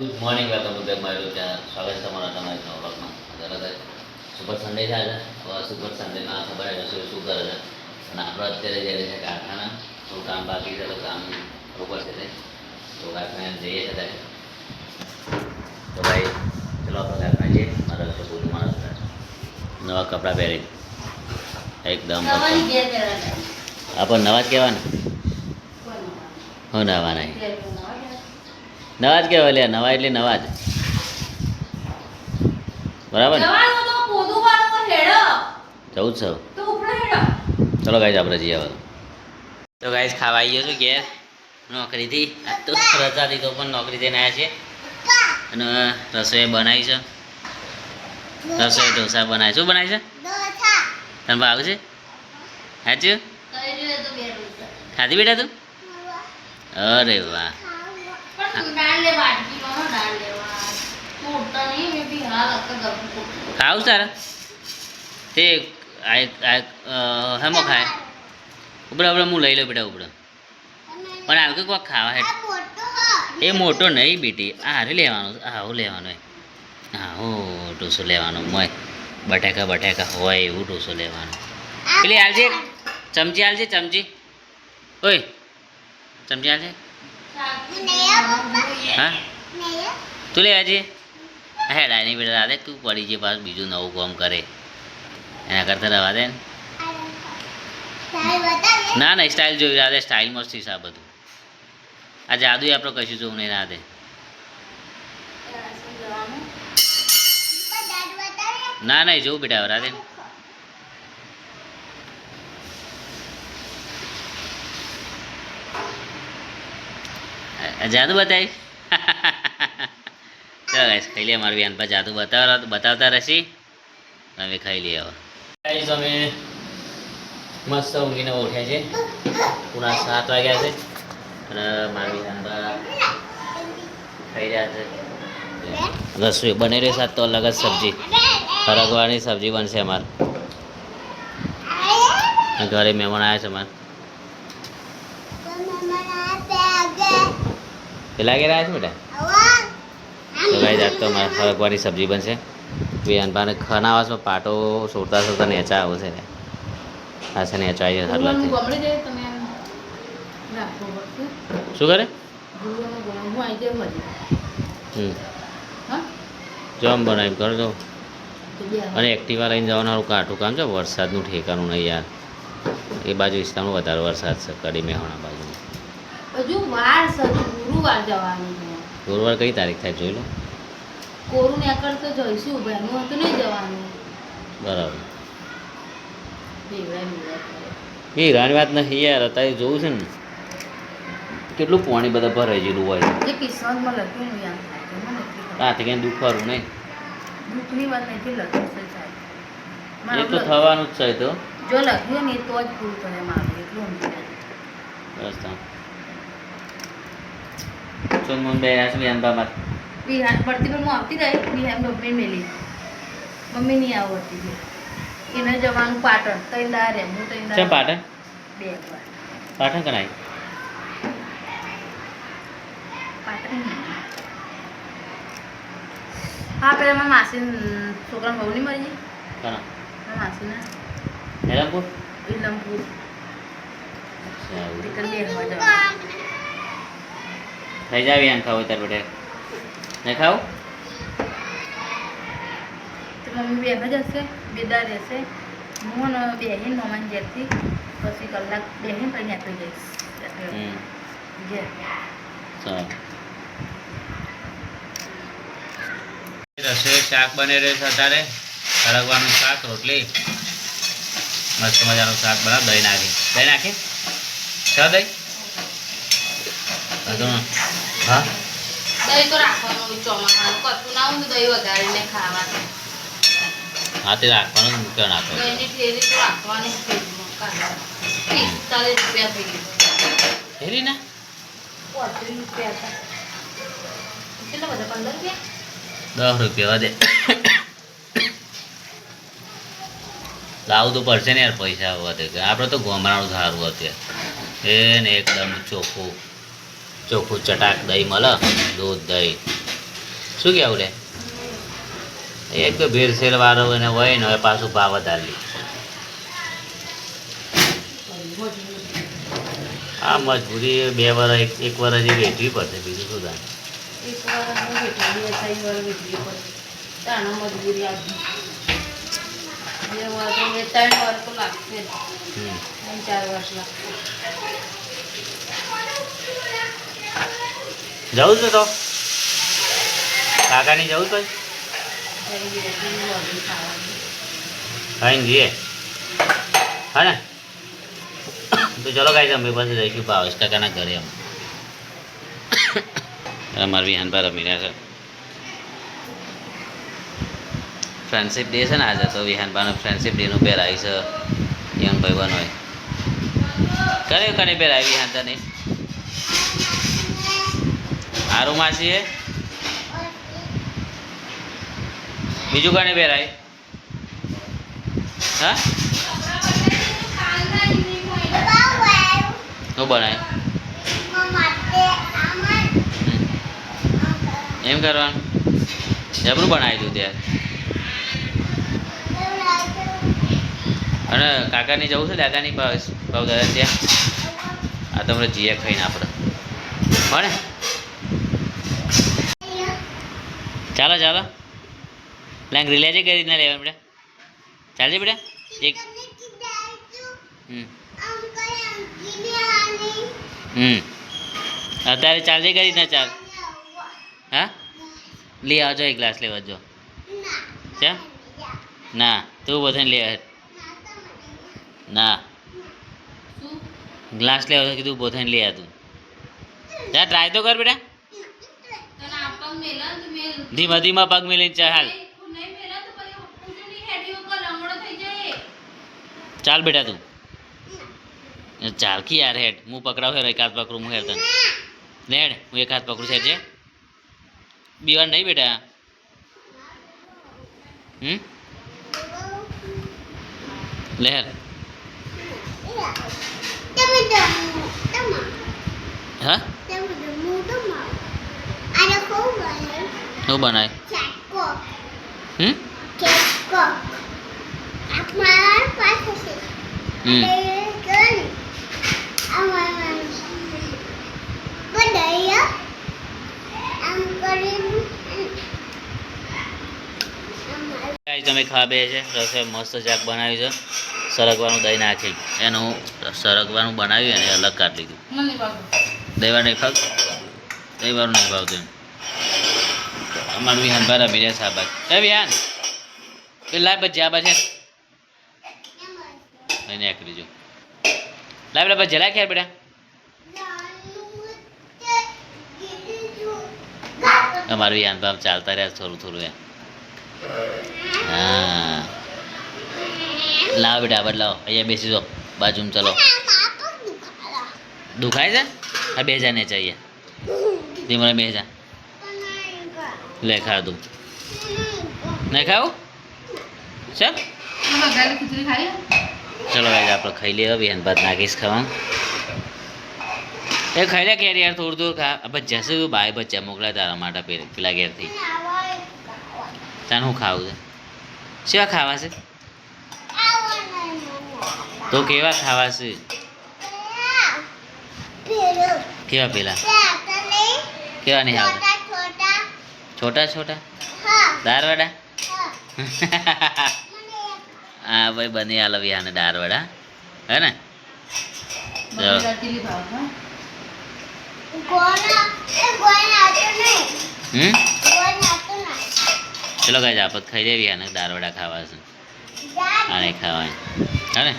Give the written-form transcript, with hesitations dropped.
Good morning welcome to મારું ત્યાં સ્વાગત છે તમારા તમારી નવા બ્લોગમાં. અત્યારે સુપર સન્ડે છે આજે. હવે સુપર સન્ડેમાં ખબર હશે શું કરે છે અને આપણે અત્યારે જઈએ છે કારખાના. થોડું કામ બાકી છે તો કામ ઉપર છે તે તો કારખાને જઈએ છે ત્યારે તો ભાઈ ચલો આપણે કારખાને જઈએ. મારા રસ્તે પૂરું માણસ નવા કપડાં પહેરી એકદમ આપણે નવા જ કહેવાના હું નવા નહીં નવા જ કહેવાય લે નવા એટલે નવા જ બરાબર ને જવું જ છે ચલો ગાઈસ આપણે જઈએ હવે. તો ગાઈસ ખાવા આવી ગયો છું ઘેર નોકરીથી. આજ તો રજાથી તો પણ નોકરી જઈને આવ્યા છે અને રસોઈ બનાવી છે. રસોઈ ઢોસા બનાવી શું બનાવી છે તને ભાવ છે સાચું ખાધી બેટા તું અરે વાહ ખાવું તારા તે હેમો ખાય ઉપડે ઉપડે હું લઈ લઉં બેટા ઉપડે પણ હાલ કોઈક ખાવા હેઠ એ મોટો નહીં બેટી આ હારે લેવાનું આવું લેવાનું હા હો ઢોસો લેવાનો મોય બટાકા હોય એવું ઢોસો લેવાનું. પેલી હાલજે ચમચી હાલજે ચમચી ઓય ચમચી હાલજે હા તું લેવા જઈએ હે ડાયની બેટા દાદા તું પડી જઈએ પાછું બીજું નવું કામ કરે એના કરતાં રવા દે ને. ના ના સ્ટાઇલ જોઈ રાધે સ્ટાઇલ મસ્તી છે આ બધું. આ જાદુ આપણે કશું જોવું નહીં રાધે. ના નહીં જોવું બેટા રાધે જાદુ બતાવી ચાલો ગાઈસ ખાઈ લે મારું બેન પર જાદુ બતાવતા રહેશી તમે ખાઈ લઈએ હવે. ગાઈસ અમે મસ્ત ઊંઘીને ઉઠ્યા છે પૂરા 7 વાગ્યા છે અને મારી બેન ખાઈ રહ્યા છે. રસોઈ બની રહી છે તો અલગ જ સબ્જી હરગવાની સબ્જી બનશે અમારે. ઘરે મહેમાન આવ્યા છે અમારે પેલા ઘેર આવ્યા છે બેટા તો ભાઈ જાત તો અમારે હરગવાની સબ્જી બનશે. વિયાનભાને ખાનાવાસમાં પાટો સોડતા નેચા આવું છે આ છે નેચા આવી છે શું કરે જમ બનાવી કરો છો અને એક્ટિવા લઈને જવાનું સારું કાઠું કામ છે. વરસાદનું ઠેકાનું નહીં યાર એ બાજુ વિસ્તારમાં વધારે વરસાદ છે કડી મેહોણા બાજુ. હજુ વાર છે ગુરુવાર જવાનું છે. ગુરુવાર કઈ તારીખ થાય જોઈ લો. કોરું નેકળ તો જઈશું બહેનું હતું નહીં જવાનું બરાબર એ રાની વાત નથી યાર અત્યારે જોવું છે ને કેટલું પાણી બધા ભરાઈ ગયેલું હોય જે કિસ્મતમાં લખ્યું યાદ થાય રાતે કંઈ દુખવાનું નહીં દુઃખની વાત નથી લખ્યું છે સાહેબ એ તો થવાનું જ છે તો જો લખ્યું ને તો જ પૂરું કરે મારું એટલું બસ તો સોનમોહન બે રહ્યા છે વિહાનભામાં બિહાર પડતી પણ હું આવતી રહી બિહાર મમ્મી મેલી મમ્મી નહીં આવડતી છે એને જવાનું પાટણ તઈ દારે હું તઈ છે પાટણ 2 વાર પાટણ કરાય પાટણ હા પેલા મારા માસી છોકરા બહુ નહીં મરી કરા મારા માસીના હેરામપુર ઇલમપુર અચ્છા એવું. દીકરી બેસવા જવાનું થઈ જાય આમ ખાવું તાર બેટે નહીં ખાવું તો મમ્મી બેસવા જશે બેદા રહેશે હું ને બેહીને મમ્માની ઘેરથી પછી કલાક બેહીને પછી નીકળી જઈશ ઘેર ચાલો રસોઈ શાક બની રહ્યું છે અત્યારે હળગવાનું શાક રોટલી મસ્ત મજાનું શાક બનાવ દહીં નાખી છ દહીં હા દહીં તો રાખવાનું ચોમાસાનું કશું ના હોય દહીં વધારીને ખાવાનું હા તે રાખવાનું મૂક્યો નાખો દહીંની થેલી તો રાખવાની ફ્રીજમાં કાઢવાની 45 રૂપિયા થઈ ગયું હેરી ના 35 રૂપિયા હતા કેટલા બધા 15 રૂપિયા 10 રૂપિયા વધે લાવવું તો પડશે ને યાર પૈસા વધે આપણે તો ગોમરાનું સારું અત્યારે એને એકદમ ચોખ્ખું ચટાક દહીં મળે દૂધ દહીં શું કેવું લે એક તો ભેરસેલ વાળો અને હોય ને હવે પાછું ભાવ વધારી આ મજબૂરી 2 વર્ષ 1 વર્ષ જે વેચવી પડશે બીજું શું થાય એક વાર વેઠવી 3 વાર વેઠવી પડે તાનો મજબૂરી આપી 2 વાર તો 3 વાર તો લાગશે જ. 3-4 વર્ષ લાગશે. જવું છે તો કાકાની જવું તો ખાઈને જઈએ હા ને તો ચલો કાંઈ અમે પાસે જઈશું ભાવેશ કાકાના ઘરે અમારે વિહાનભા રમી રહ્યા છે ફ્રેન્ડશિપ ડે છે ને આજે તો વિહાનભાનો ફ્રેન્ડશિપ ડેનું પહેરાવી છે યંગ ભાઈ બનોય કરે કને પહેરાવી વિહાન તને હારું માસી એ બીજું કને પહેરાય હા શું બનાય એમ કરવાનું જબરું બનાવી દઉં ત્યારે અને કાકાની જવું છે દાદાની ભાવ દાદા ત્યાં આ તમને જીએ ખાઈને આપણે ભણે ચાલો ચાલો લાંગરી લેજે કઈ રીતના લેવા બેટા ચાલજે બેટા એક અત્યારે ચાલજે કઈ રીતના ચાલ હા લઈ આવજો એક ગ્લાસ લેવા જો ચા ના તું બધાને લે ના ગ્લાસ લેવા તો કીધું બધાને લઈ આ તું જા ટ્રાય તો કર બેટા ધીમા ધીમા પગ મેલીને ચાલ હાલ ચાલ બેટા તું ચાલ કી યાર હેડ હું પકડાવ હેર એક હાથ પકડું હું હેર તને લેડ હું એક હાથ પકડું છે બીવાર નહીં બેટા લહેર હા શું બનાય તમે ખા બે છે રસોઈ મસ્ત શાક બનાવ્યું છે સરગવાનું દહીં નાખી એનું સરગવાનું બનાવ્યું અને અલગ કાઢી લીધું દહીંવાર નહીં ખાવતું દહીંવાળું નહીં ભાવતું એમ અમારું વિહાન બારા મીડિયા સાબાદ એ વિહાન પેલા ભજીયા બાજે એને આકરી જો લાવ પેલા ભજીયા લાખ યાર બેટા અમારું વિહાન બાપ ચાલતા રહ્યા થોડું થોડું એમ હા લાવ બેટા બદલાવો અહીંયા બેસી જાઓ બાજુમાં ચલો દુખાય છે હા બેજા ને ચાહીએ ધીમે બેજા લે ખાધું નહીં ખાવું ચાલ ચલો ભાઈ આપણે ખાઈ લઈએ બેન ભાત નાખીશ ખાવાનું એ ખાઈ લે કેરી યાર થોડું થોડું ખા ભજીયા શું બાય ભજીયા મોકલાય તારા માટે પેલા ઘેરથી તાને શું ખાવું છે શેવા ખાવા છે તો કેવા ખાવા છે કેવા પેલા કેવા નહીં આવતા છોટા છોટા દારવાડા હા ભાઈ બની આલો વિહાને દારવાડા હે ને ચલો ગાય આપત ખાઈ દેવી આને દારવાડા ખાવા છે આને ખાવા હે ને